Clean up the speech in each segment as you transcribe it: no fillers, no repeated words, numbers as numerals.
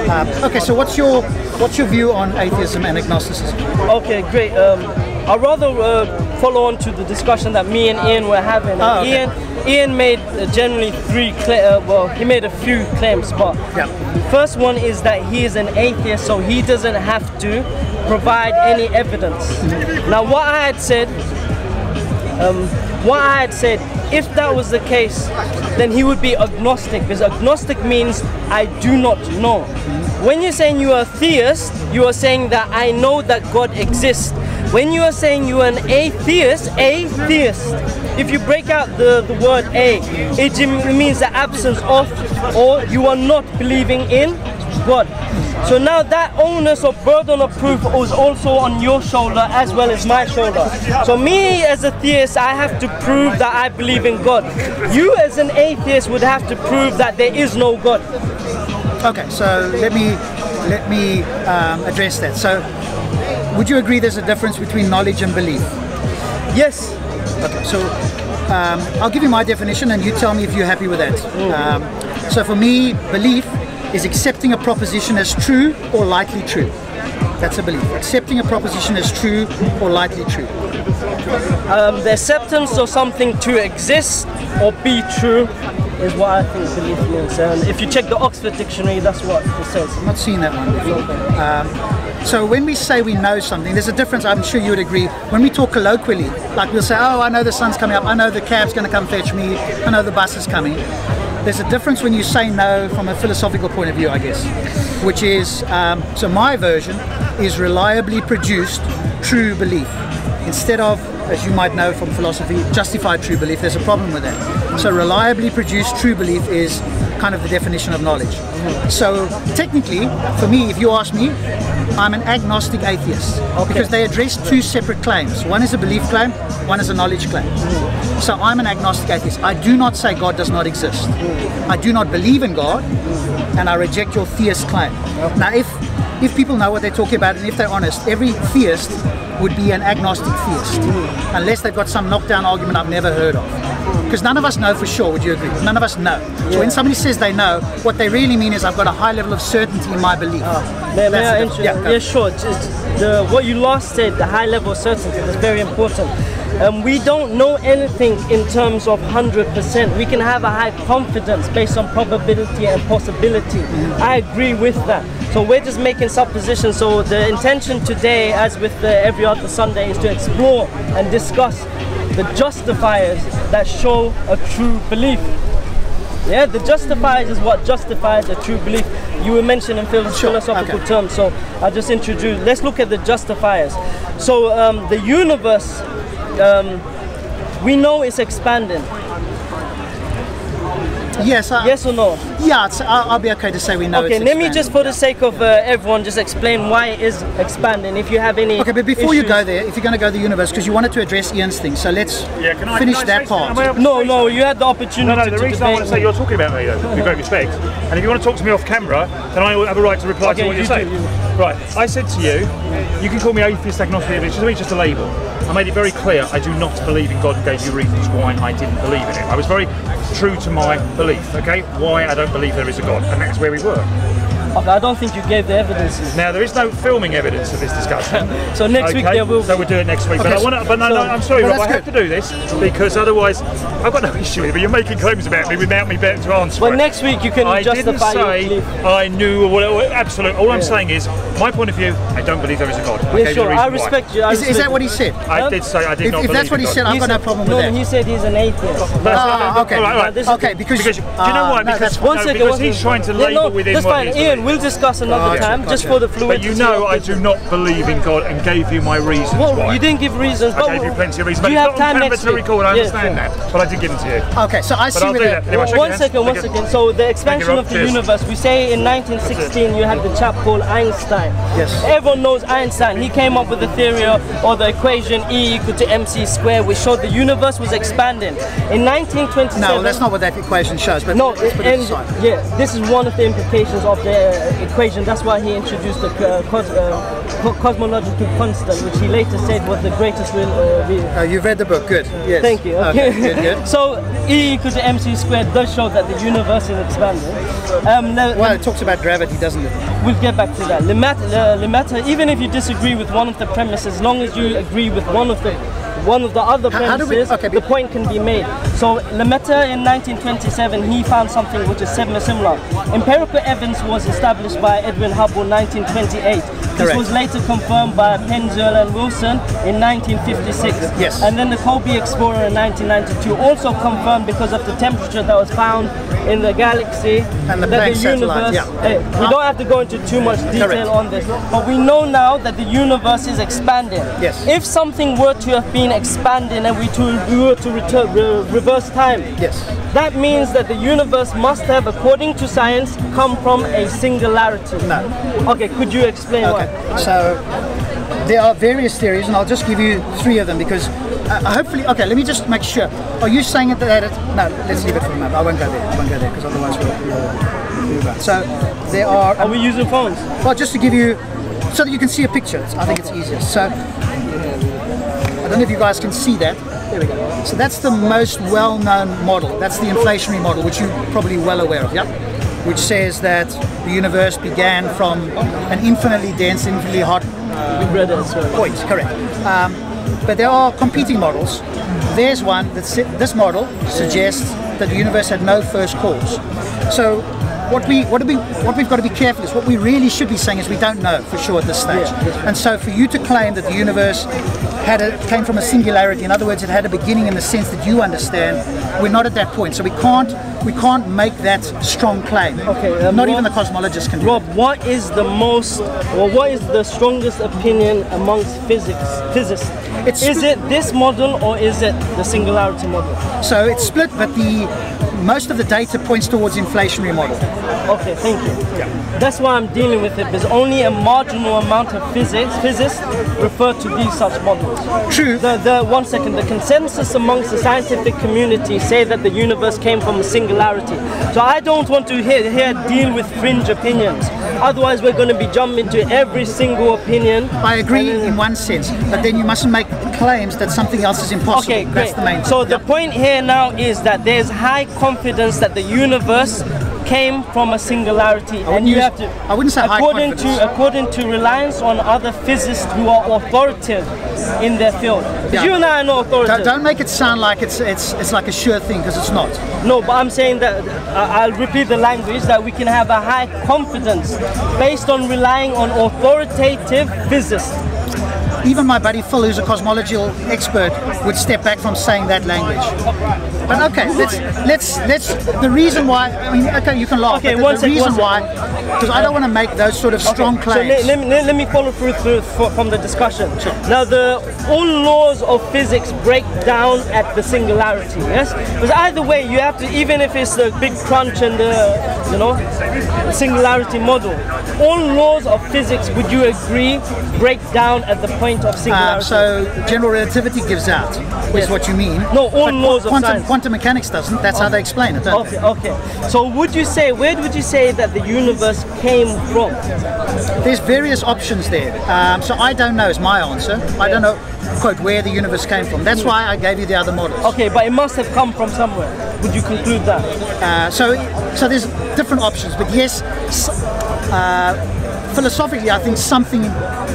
Okay, so what's your view on atheism and agnosticism? Okay, great. I'd rather follow on to the discussion that me and Ian were having. Oh, okay. Ian made generally he made a few claims, but first one is that he is an atheist, so he doesn't have to provide any evidence. Now, what I had said, if that was the case, then he would be agnostic, because agnostic means I do not know. When you're saying you are a theist, you are saying that I know that God exists. When you are saying you are an atheist, if you break out the word a, it means the absence of, or you are not believing in God. So now that onus or burden of proof is also on your shoulder as well as my shoulder. So me as a theist, I have to prove that I believe in God. You as an atheist would have to prove that there is no God. Okay, so let me address that. So, would you agree there's a difference between knowledge and belief? Yes. Okay, so I'll give you my definition and you tell me if you're happy with that. So for me, belief is accepting a proposition as true or likely true. That's a belief. Accepting a proposition as true or likely true. The acceptance of something to exist or be true is what I think belief means. And if you check the Oxford Dictionary, that's what it says. I've not seen that one before. So when we say we know something, there's a difference, I'm sure you would agree. When we talk colloquially, like we'll say, oh, I know the sun's coming up, I know the cab's going to come fetch me, I know the bus is coming. There's a difference when you say no from a philosophical point of view, I guess, which is, so my version is reliably produced true belief. Instead of, as you might know from philosophy, justified true belief, there's a problem with that. So reliably produced true belief is kind of the definition of knowledge. So technically, for me, if you ask me, I'm an agnostic atheist, because they address two separate claims. One is a belief claim, one is a knowledge claim. So I'm an agnostic atheist. I do not say God does not exist. I do not believe in God, and I reject your theist claim. Now, if people know what they're talking about, and if they're honest, every theist would be an agnostic theist, unless they've got some knockdown argument I've never heard of. Because none of us know for sure, would you agree? None of us know. So when somebody says they know, what they really mean is I've got a high level of certainty in my belief. Yeah, sure. What you last said, the high level of certainty, is very important. We don't know anything in terms of 100%. We can have a high confidence based on probability and possibility. I agree with that. So we're just making suppositions. So the intention today, as with every other Sunday, is to explore and discuss the justifiers that show a true belief. Yeah, the justifiers is what justifies a true belief. You were mentioning philosophical terms, so I'll just introduce. Let's look at the justifiers. So the universe, we know it's expanding. Yes. Yes or no? Yeah, I'll be okay to say we know. Okay, let me just, for the sake of everyone, just explain why it is expanding. If you have any. Okay, but before you go there, if you're going to go to the universe, because you wanted to address Ian's thing, so let's finish that part. No, you had the opportunity. The reason I want to say you're talking about me, though, with great respect, and if you want to talk to me off camera, then I have a right to reply to what you say. Right, I said to you, you can call me atheist, agnostic, it's just a label. I made it very clear I do not believe in God and gave you reasons why I didn't believe in it. I was very true to my belief, okay? Why I don't believe there is a God, and that's where we were. Okay, I don't think you gave the evidence. Now there is no filming evidence of this discussion. So next week there will be. So we'll do it next week. Okay. But I'm sorry, Rob, I have to do this because otherwise I've got no issue with it. But you're making claims about me without me being to answer. But next week you can justify your belief. I knew. Absolutely. All I'm saying is my point of view. I don't believe there is a God. Yeah, sure. I respect you. Is that what he said? I did say I did not believe in God. If that's what he said, I've got no problem with that. No, he said he's an atheist. Okay, because do you know why? Because he's trying to label within what he's believing. Ian, we'll discuss another time, just for the fluidity. But you know I do not believe in God and gave you my reasons why. You didn't give reasons. I gave you plenty of reasons. Do you have time next week? I understand that, but I did give them to you. Okay, so I see with that. Anyway, one second. So the expansion of the universe, we say in 1916 you had the chap called Einstein. Yes. Everyone knows Einstein. He came up with the theory or the equation E equal to mc squared, which showed the universe was expanding. In 1927... No, that's not what that equation shows. But no, this is one of the implications of the equation. That's why he introduced the cosmological constant, which he later said was the greatest you've read the book, good. Yes. Thank you. Okay, good. So E equals to mc squared does show that the universe is expanding. Well, it talks about gravity, doesn't it? We'll get back to that. Lemaitre, even if you disagree with one of the premises, as long as you agree with one of the other premises, the point can be made. So Lemaitre in 1927, he found something which is similar. Empirical evidence was established by Edwin Hubble in 1928. This was later confirmed by Penziel and Wilson in 1956. Yes. And then the Colby Explorer in 1992 also confirmed, because of the temperature that was found in the galaxy, and the universe. We don't have to go into too much detail on this, but we know now that the universe is expanding. Yes. If something were to have been expanding and we were to reverse time, yes, that means that the universe must have, according to science, come from a singularity. No. Okay, could you explain why? So there are various theories, and I'll just give you 3 of them because hopefully, okay, let me just make sure. Are you saying that no, let's leave it for a moment. I won't go there because otherwise we'll move on. So there are we using phones? Well, just to give you, so that you can see a picture. I think it's easiest. So I don't know if you guys can see that. There we go. So that's the most well-known model. That's the inflationary model, which you're probably well aware of, yeah? Which says that the universe began from an infinitely dense, infinitely hot point. Correct. But there are competing models. There's one that this model suggests that the universe had no first cause. So what we've got to be careful is what we really should be saying is we don't know for sure at this stage. And so for you to claim that the universe came from a singularity, in other words, it had a beginning in the sense that you understand, we're not at that point. So we can't make that strong claim. Okay, not Rob, even the cosmologists can do Rob, what is the strongest opinion amongst physicists? Is it this model or is it the singularity model? So it's split, but most of the data points towards inflationary model. Okay, thank you. Yeah. That's why I'm dealing with it, because only a marginal amount of physicists refer to these such models. True. One second, the consensus amongst the scientific community say that the universe came from a singularity. So I don't want to here deal with fringe opinions. Otherwise we're going to be jumping into every single opinion. I agree in one sense, but then you mustn't make claims that something else is impossible. Okay, great. That's the main thing. So the point here now is that there's high confidence that the universe came from a singularity, and you have to. I wouldn't say high confidence. According to reliance on other physicists who are authoritative in their field. Because you and I are not authoritative. Don't make it sound like it's like a sure thing, because it's not. No, but I'm saying that I'll repeat the language, that we can have a high confidence based on relying on authoritative physicists. Even my buddy Phil, who's a cosmological expert, would step back from saying that language. But okay, let's. The reason why, I mean, okay, you can laugh. Okay, but the reason why, because I don't want to make those sort of strong claims. So let me follow through from the discussion. Sure. Now, all laws of physics break down at the singularity. Yes, because either way, you have to, even if it's the Big Crunch and the singularity model, all laws of physics, would you agree, break down at the point of singularity? So general relativity gives out, is what you mean. No, all laws of science. Quantum mechanics doesn't. That's how they explain it, don't they? Okay. So where would you say that the universe came from? There's various options there. So I don't know is my answer. I don't know, quote, where the universe came from. That's why I gave you the other models. Okay, but it must have come from somewhere. Would you conclude that? So there's different options, but yes, philosophically, I think something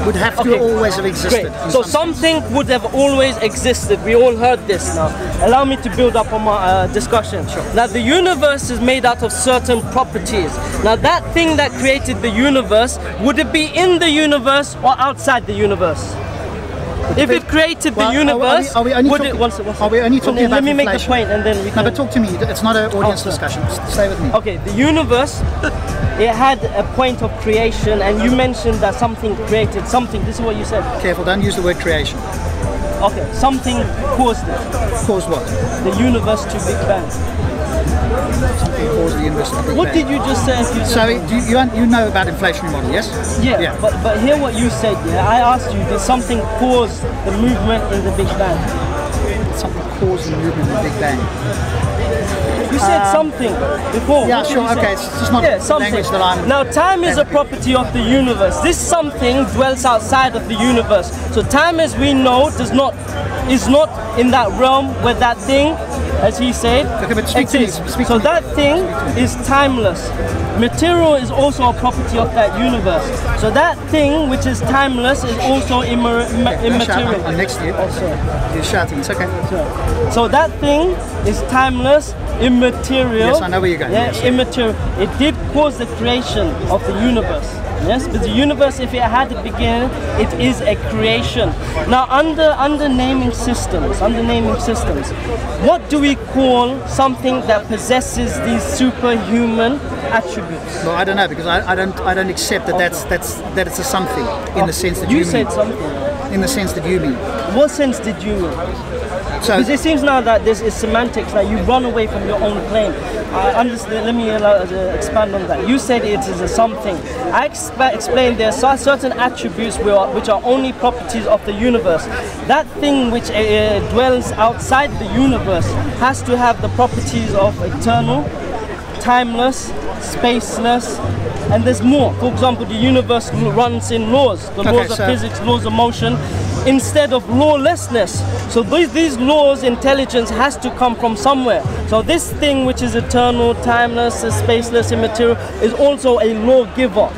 would have to always have existed. Great. So something would have always existed. We all heard this now. Allow me to build up on my discussion. Sure. Now, the universe is made out of certain properties. Now, that thing that created the universe, would it be in the universe or outside the universe? If it created the universe, are we only talking about Let me make the point and then we can... No, but talk to me. It's not an audience discussion. Stay with me. Okay, the universe, it had a point of creation, and you mentioned that something created something. This is what you said. Careful, don't use the word creation. Okay, something caused it. Caused what? The universe to Big Bang. Something caused the universe to Big Bang. What did you just say? So you know about inflationary model, yes? Yeah. But hear what you said. Yeah, I asked you, did something cause the movement in the Big Bang? Something caused the movement in the Big Bang. You said something before. Yeah, sure. Okay, it's just not language that I'm... Now, time is a property of the universe. This something dwells outside of the universe. So time, as we know, is not in that realm where that thing as he said, Okay, but speak to me, exists. speak So to me. that thing is timeless. Material is also a property of that universe. So that thing which is timeless is also immaterial. I'm next to you. Oh, sorry. You're shouting, it's okay. So that thing is timeless, immaterial. Yes, I know where you're going. Yeah, Yes. immaterial. It did cause the creation of the universe. Yes, but the universe, if it had a beginning, it is a creation. Now, under naming systems, what do we call something that possesses these superhuman attributes? Well, I don't know, because I don't accept that that it's a something in the sense that You you said mean. something. In the sense that you mean. What sense did you mean? So Because it seems now that this is semantics, that you run away from your own claim. I understand. Let me expand on that. You said it is a something. I explained there are certain attributes which are only properties of the universe. That thing which dwells outside the universe has to have the properties of eternal, timeless, spaceless, and there's more. For example, the universe runs in laws, the laws of physics, laws of motion, instead of lawlessness. So these laws, intelligence has to come from somewhere. So this thing which is eternal, timeless, spaceless, immaterial is also a lawgiver.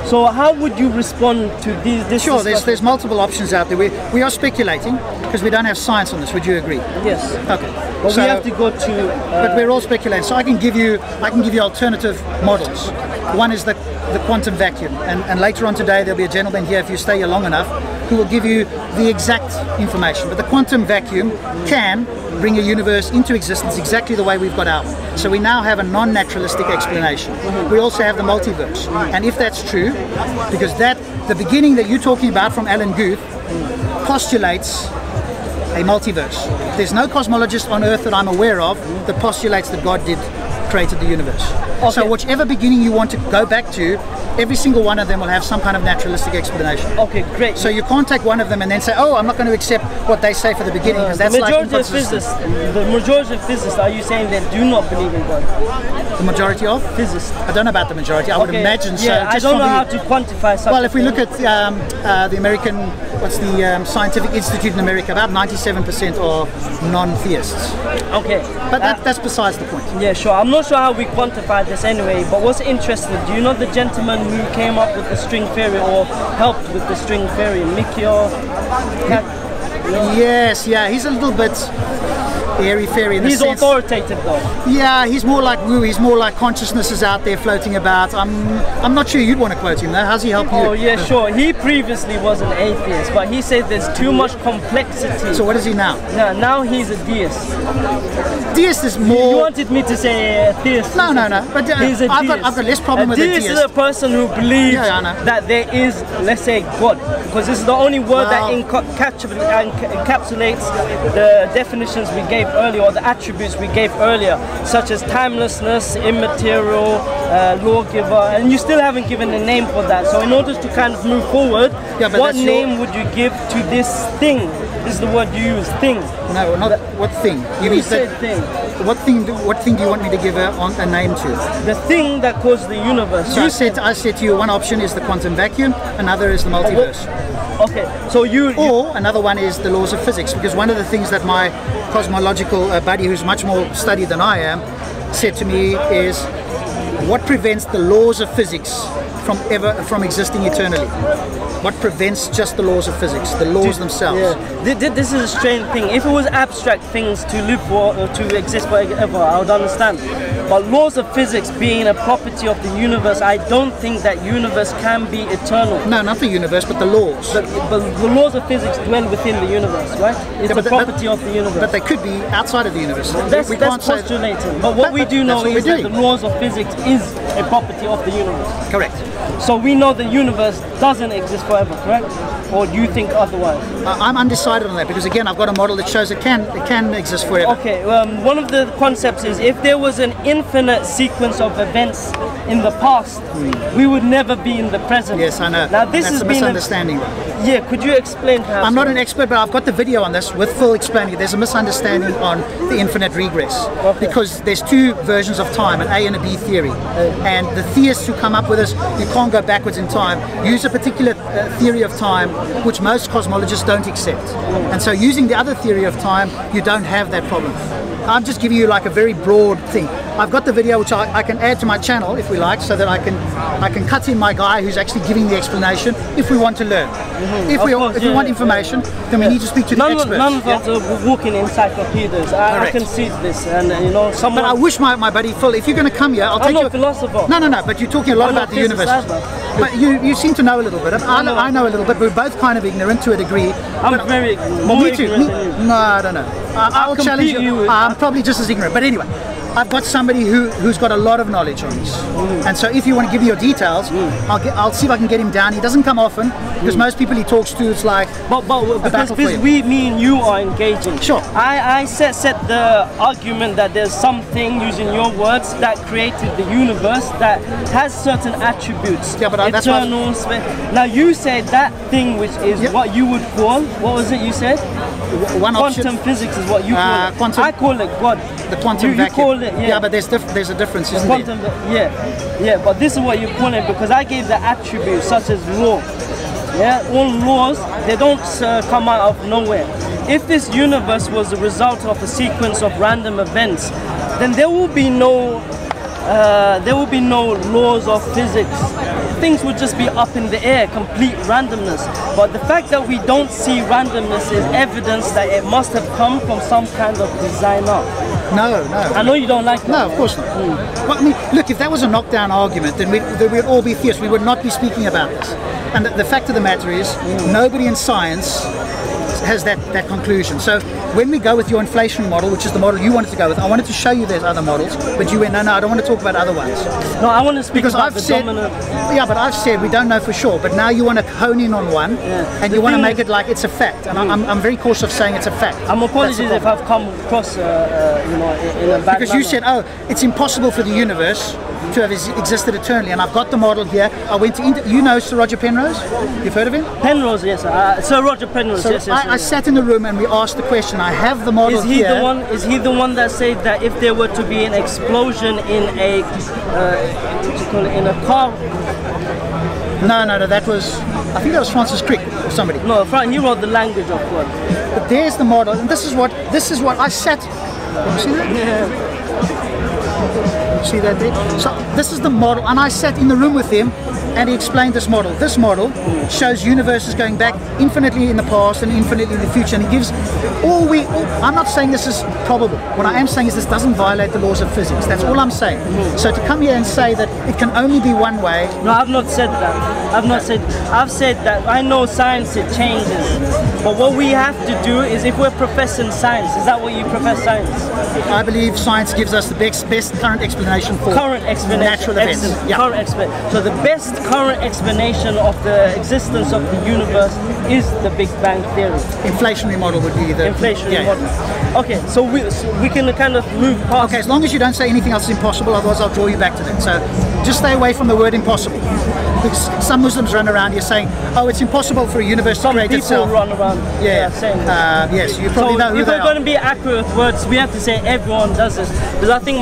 So how would you respond to this? Sure, there's multiple options out there. We are speculating because we don't have science on this. Would you agree? Yes. Okay. But So- we have to go to. but we're all speculating. So I can give you alternative models. One is the quantum vacuum, and later on today there'll be a gentleman here, if you stay here long enough, who will give you the exact information. But the quantum vacuum can bring a universe into existence exactly the way we've got ours. So we now have a non-naturalistic explanation. We also have the multiverse, and if that's true, because the beginning that you're talking about from Alan Guth postulates a multiverse. There's no cosmologist on Earth that I'm aware of that postulates that God created the universe. Okay. So whichever beginning you want to go back to, every single one of them will have some kind of naturalistic explanation. Okay, great. So you can't take one of them and then say, oh, I'm not going to accept what they say for the beginning, because that's the like majority of inconsistent. physicists, the majority of physicists, are you saying they do not believe in God? The majority of? Physicists. I don't know about the majority. I would Okay, imagine so. Yeah, I just don't know from how the- to quantify something. Well, if we look at the American, Scientific Institute in America, about 97% are non-theists. Okay. But that's besides the point. Yeah, sure. I'm not sure how we quantify this anyway, but what's interesting, do you know the gentleman who came up with the string theory or helped with the string theory, Mikio? Yes, yeah, he's a little bit airy-fairy in the He's sense. authoritative though. Yeah, he's more like woo. He's more like consciousness is out there floating about. I'm not sure you'd want to quote him though. How's he help you? Oh yeah, sure. He previously was an atheist, but he said there's too much complexity. So what is he now? Now he's a deist. Deist is more. You wanted me to say atheist. No. But He's a I've deist. got less problem with a deist. deist. Is a person who believes Yeah, I know. that there is, let's say, God, because this is the only word that Well- encapsulates the definitions we gave earlier, or the attributes we gave earlier, such as timelessness, immaterial, lawgiver, and you still haven't given a name for that. So in order to kind of move forward, Yeah, but what that's your- name would you give to this thing? This is the word you use, thing. No, not what thing. You mean said that- thing. What thing do you want me to give a name to? The thing that caused the universe. So I said to you, one option is the quantum vacuum, another is the multiverse. Okay, so you Or another one is the laws of physics, because one of the things that my cosmological buddy, who's much more studied than I am, said to me is, what prevents the laws of physics from existing eternally? What prevents just the laws of physics, the laws themselves? Yeah. This is a strange thing. If it was abstract things to live for or to exist forever, I would understand. But laws of physics being a property of the universe, I don't think that universe can be eternal. No, not the universe, but the laws. But the laws of physics dwell within the universe, right? It's Yeah, the but property of the universe. But they could be outside of the universe. That's we can't say postulating. But what we do that's know what is we're that the doing. laws of physics is a property of the universe. Correct. So we know the universe doesn't exist forever, correct? Or do you think otherwise? I'm undecided on that, because again, I've got a model that shows it can exist forever. Okay, one of the concepts is if there was an infinite sequence of events in the past, we would never be in the present. Yes, I know. Now this That's has a been misunderstanding. yeah, could you explain perhaps? I'm not an expert, but I've got the video on this with full explaining. There's a misunderstanding on the infinite regress, because there's two versions of time, an A and a B theory. And the theists who come up with this, you can't go backwards in time, use a particular theory of time which most cosmologists don't accept. And so using the other theory of time, you don't have that problem. I'm just giving you like a very broad thing. I've got the video which I can add to my channel if we like, so that I can cut in my guy who's actually giving the explanation if we want to learn. If we want information, then we need to speak to the experts. None of us are walking encyclopedias. I can see this, and you know, someone. But I wish my buddy Phil, if you're going to come here, I'll take you. I'm not a philosopher. No. But you're talking a lot about the universe. But you seem to know a little bit. I know a little bit. We're both kind of ignorant to a degree. I'm very more ignorant than you. No, I don't know. I'll challenge you. I'm probably just as ignorant. But anyway, I've got somebody who's got a lot of knowledge on this. And so if you want to give me your details, I'll see if I can get him down. He doesn't come often, because most people he talks to, it's like because me and you are engaging. Sure. I set the argument that there's something, using your words, that created the universe that has certain attributes. Yeah, but that's eternal. Now you said that thing, which is what you would call, what was it you said? Quantum physics is what you call it. I call it God. The quantum vacuum. You call it, yeah, but there's a difference, isn't there? Yeah, but this is what you call it, because I gave the attributes such as law. Yeah, all laws, they don't come out of nowhere. If this universe was the result of a sequence of random events, then there will be no laws of physics. Things would just be up in the air, complete randomness. But the fact that we don't see randomness is evidence that it must have come from some kind of designer. No. I know you don't like that. No, of course not. Well, I mean, look, if that was a knockdown argument, then we'd all be theists. We would not be speaking about this. And the fact of the matter is, nobody in science has that conclusion. So when we go with your inflationary model, which is the model you wanted to go with, I wanted to show you there's other models, but you went, no, I don't want to talk about other ones. No, I want to speak about the dominant. Yeah, but I've said we don't know for sure, but now you want to hone in on one, and you want to make it like it's a fact, and I'm very cautious of saying it's a fact. I'm apologies if I've come across, in a bad because you said, oh, it's impossible for the universe to have existed eternally, and I've got the model here. I went to you know Sir Roger Penrose? You've heard of him? Penrose, yes. Sir Roger Penrose, yes. I sat in the room and we asked the question. I have the model here. Is he the one that said that if there were to be an explosion in a in a car? No. That was, I think that was Francis Crick or somebody. No, he wrote the language of God. But there's the model, and this is what I sat. You see that? Yeah. See that there? So this is the model, and I sat in the room with him and he explained this model. This model shows universes going back infinitely in the past and infinitely in the future, and it gives I'm not saying this is probable. What I am saying is this doesn't violate the laws of physics. That's all I'm saying. So to come here and say that it can only be one way. No, I've not said that. I've said that I know science, it changes. But what we have to do is, if we're professing science, is that what you profess science? I believe science gives us the best current explanation for natural events. Yeah. So the best current explanation of the existence of the universe is the Big Bang Theory. Inflationary model would be the inflationary model. Okay, so we can kind of move past. Okay, as long as you don't say anything else is impossible, otherwise I'll draw you back to that. So just stay away from the word impossible. Because some Muslims run around here saying, oh, it's impossible for a universe to create itself. Some people run around saying that. Yes, you probably know who they are. If we're going to be accurate with words, we have to say everyone does this. Because I think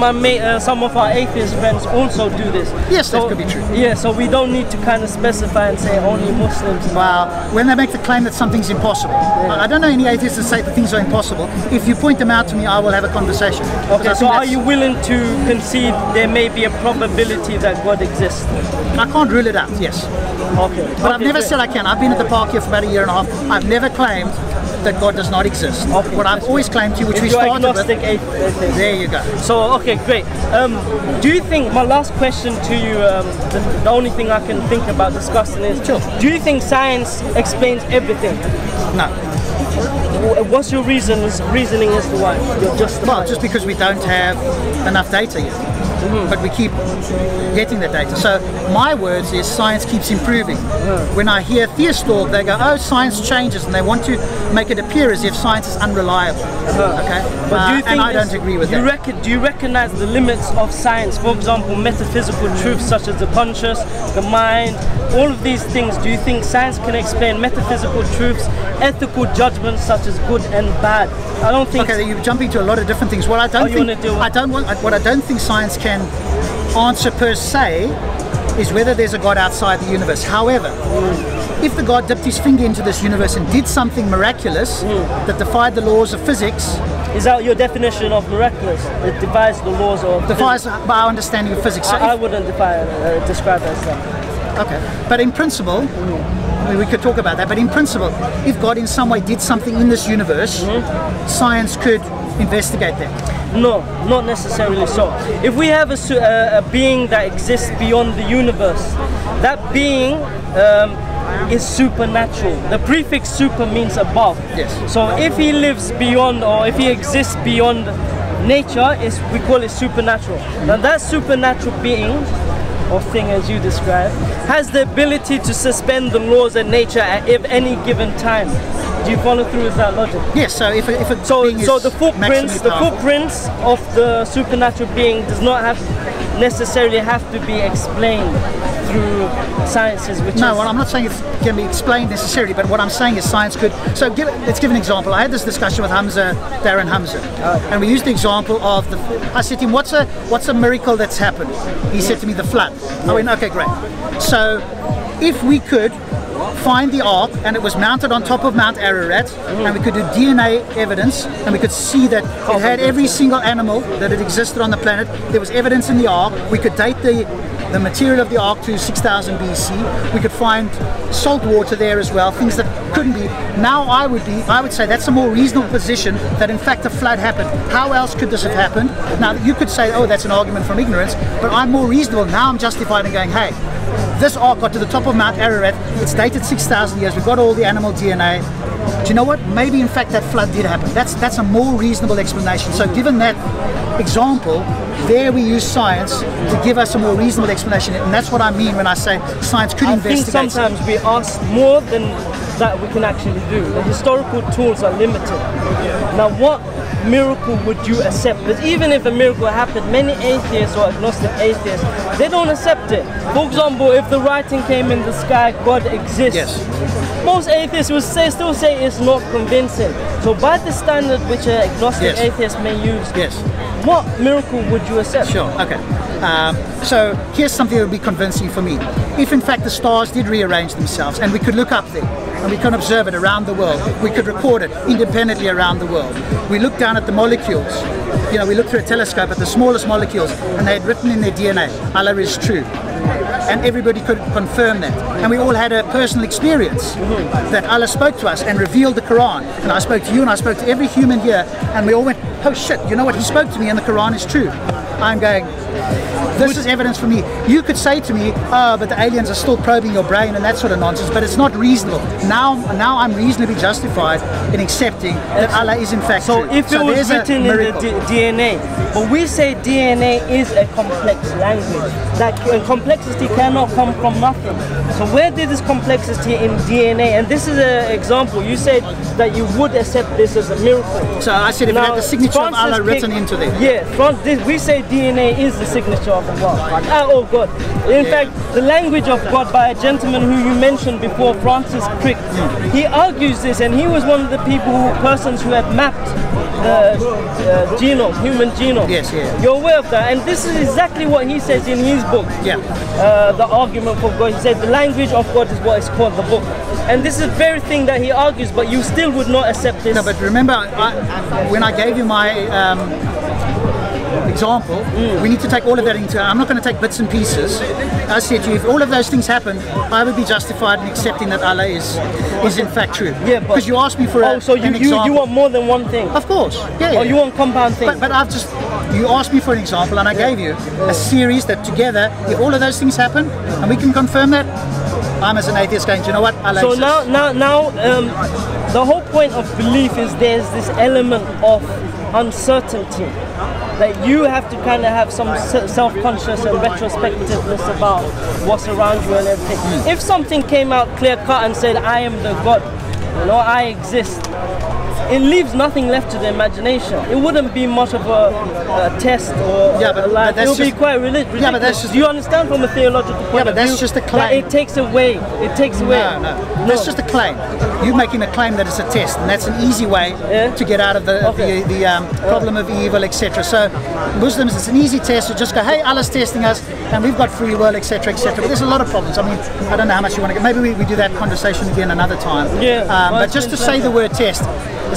some of our atheist friends also do this. Yes, that could be true. Yeah, so we don't need to kind of specify and say only Muslims. Well, when they make the claim that something's impossible, I don't know any atheists that say that things are impossible. If you point them out to me, I will have a conversation. Okay, so are you willing to concede there may be a probability that God exists? I can't rule it out, yes. Okay. But I've never said I can. I've been at the park here for about a year and a half. I've never claimed that God does not exist. Okay, what I've always claimed to you, which we started with. There you go. So, okay, great. Do you think, my last question to you, the only thing I can think about discussing is, do you think science explains everything? No. What's your reasoning as to why? Just because we don't have enough data yet. But we keep getting the data. So my words is science keeps improving. When I hear theists talk, they go, oh, science changes, and they want to make it appear as if science is unreliable. Okay? But do you think and I don't agree with that. Do you recognize the limits of science? For example, metaphysical truths such as the conscious, the mind, all of these things. Do you think science can explain metaphysical truths, ethical judgments such as good and bad? I don't think. Okay, you're jumping to a lot of different things. What I don't think science can answer per se is whether there's a God outside the universe. However, if the God dipped his finger into this universe and did something miraculous that defied the laws of physics, Is that your definition of miraculous? It defies the laws of... Defies our understanding of physics. So I wouldn't describe it as that. Okay, but in principle, we could talk about that, but in principle, if God in some way did something in this universe, science could investigate that. No, not necessarily so. If we have a being that exists beyond the universe, that being is supernatural. The prefix super means above. Yes. So if he lives beyond, or if he exists beyond nature, we call it supernatural. Now that supernatural being, or thing as you describe, has the ability to suspend the laws of nature at any given time. Do you follow through with that logic? Yes. So if a so being is the footprints of the supernatural being does not necessarily have to be explained through sciences, which no, well, I'm not saying it can be explained necessarily, but what I'm saying is science could. So let's give an example. I had this discussion with Hamza, Darren Hamza, and we used the example of I said to him, what's a miracle that's happened? He said to me, the flood. I went, okay, great. So if we could find the ark and it was mounted on top of Mount Ararat, and we could do DNA evidence, and we could see that it had every single animal that had existed on the planet. There was evidence in the ark. We could date the material of the ark to 6000 BC. We could find salt water there as well, things that couldn't be. Now I would say that's a more reasonable position, that in fact a flood happened. How else could this have happened? Now you could say, oh, that's an argument from ignorance, but I'm more reasonable. Now I'm justified in going, hey, this ark got to the top of Mount Ararat, it's dated 6,000 years, we've got all the animal DNA. Do you know what? Maybe in fact that flood did happen. That's a more reasonable explanation. So given that example, there we use science to give us a more reasonable explanation, and that's what I mean when I say science could investigate. I think sometimes we ask more than that we can actually do. The historical tools are limited. Now what miracle would you accept? Because even if a miracle happened, many atheists or agnostic atheists, they don't accept it. For example, if the writing came in the sky, God exists. Yes. Most atheists will still say it's not convincing. So by the standard which an agnostic atheist may use, what miracle would you accept? Sure, okay. So here's something that would be convincing for me. If in fact the stars did rearrange themselves and we could look up there and we can observe it around the world, we could record it independently around the world. We look down at the molecules, we look through a telescope at the smallest molecules, and they had written in their DNA, Allah is true. And everybody could confirm that. And we all had a personal experience that Allah spoke to us and revealed the Quran. And I spoke to you and I spoke to every human here, and we all went, oh shit, you know what, he spoke to me and the Quran is true. I'm going, this is evidence for me. You could say to me, oh, but the aliens are still probing your brain and that sort of nonsense, but it's not reasonable. Now I'm reasonably justified in accepting that Allah is in fact true. So if it was written in the DNA, but we say DNA is a complex language, that complexity cannot come from nothing. So where did this complexity in DNA, and this is an example, you said that you would accept this as a miracle. So I said if it had the signature of Allah written into there. Yeah, we say DNA is the signature of Allah. Oh God. In fact, the language of God, by a gentleman who you mentioned before, Francis Crick, he argues this, and he was one of the persons who had mapped the genome, human genome. Yes, yeah. You're aware of that, and this is exactly what he says in his book. Yeah. The argument for God. He said the language of God is what is called the book, and this is the very thing that he argues. But you still would not accept this. No, but remember, when I gave you my example, we need to take all of that into. I'm not going to take bits and pieces. I said to you, if all of those things happen, I would be justified in accepting that Allah is in fact true. Yeah, because you asked me for an example. You want more than one thing? Of course. Yeah. Or you want compound things? But you asked me for an example, and I gave you a series that together, if all of those things happen, and we can confirm that, I'm as an atheist going, do you know what? Allah so exists. now, the whole point of belief is there's this element of uncertainty, that you have to kind of have some self-conscious and retrospectiveness about what's around you and everything. If something came out clear-cut and said, I am the God, I exist, it leaves nothing left to the imagination. It wouldn't be much of a test or a life. It would be quite ridiculous. Yeah, but that's just, do you understand from a theological point of view? Yeah, but that's just a claim. It takes away. No. That's just a claim. You're making a claim that it's a test, and that's an easy way to get out of the problem of evil, etc. So Muslims, it's an easy test. You just go, hey, Allah's testing us, and we've got free will, etc., etc. But there's a lot of problems. I mean, I don't know how much you want to get. Maybe we do that conversation again another time. Yeah. But just to say the word test,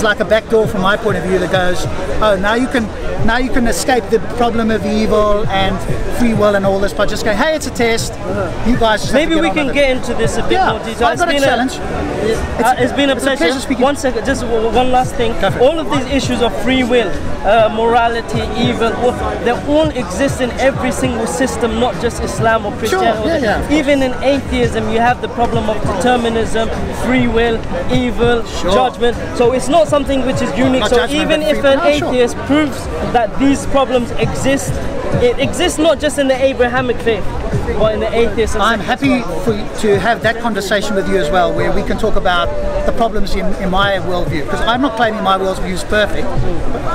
is like a back door from my point of view that goes, oh, now you can escape the problem of evil and free will and all this by just going, hey, it's a test. You guys just maybe we can get into this a bit more detail. I've got a challenge. It's been a pleasure. One second, just one last thing. All of these issues of free will, morality, evil, they all exist in every single system, not just Islam or Christianity. Even in atheism, you have the problem of determinism, free will, evil, judgment. So it's not something which is unique. So even if an atheist proves that these problems exist, it exists not just in the Abrahamic faith, but in the atheist. I'm happy to have that conversation with you as well, where we can talk about the problems in my worldview, because I'm not claiming my worldview is perfect.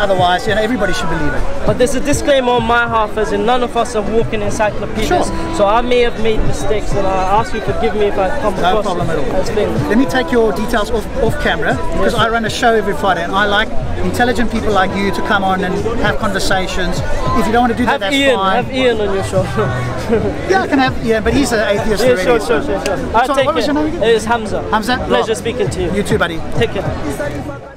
Otherwise, everybody should believe it. But there's a disclaimer on my half, as in none of us are walking encyclopedias. So I may have made mistakes, and I ask you to forgive me if I come across. No problem at all. Let me take your details off camera, because I run a show every Friday, and I like intelligent people like you to come on and have conversations. If you don't want to do that, that's fine. Have Ian on your show. Yeah, I can have Ian, but he's an atheist already. Sure. So, what was your name again? It is Hamza. Hamza? Pleasure speaking to you. You too, buddy. Take care.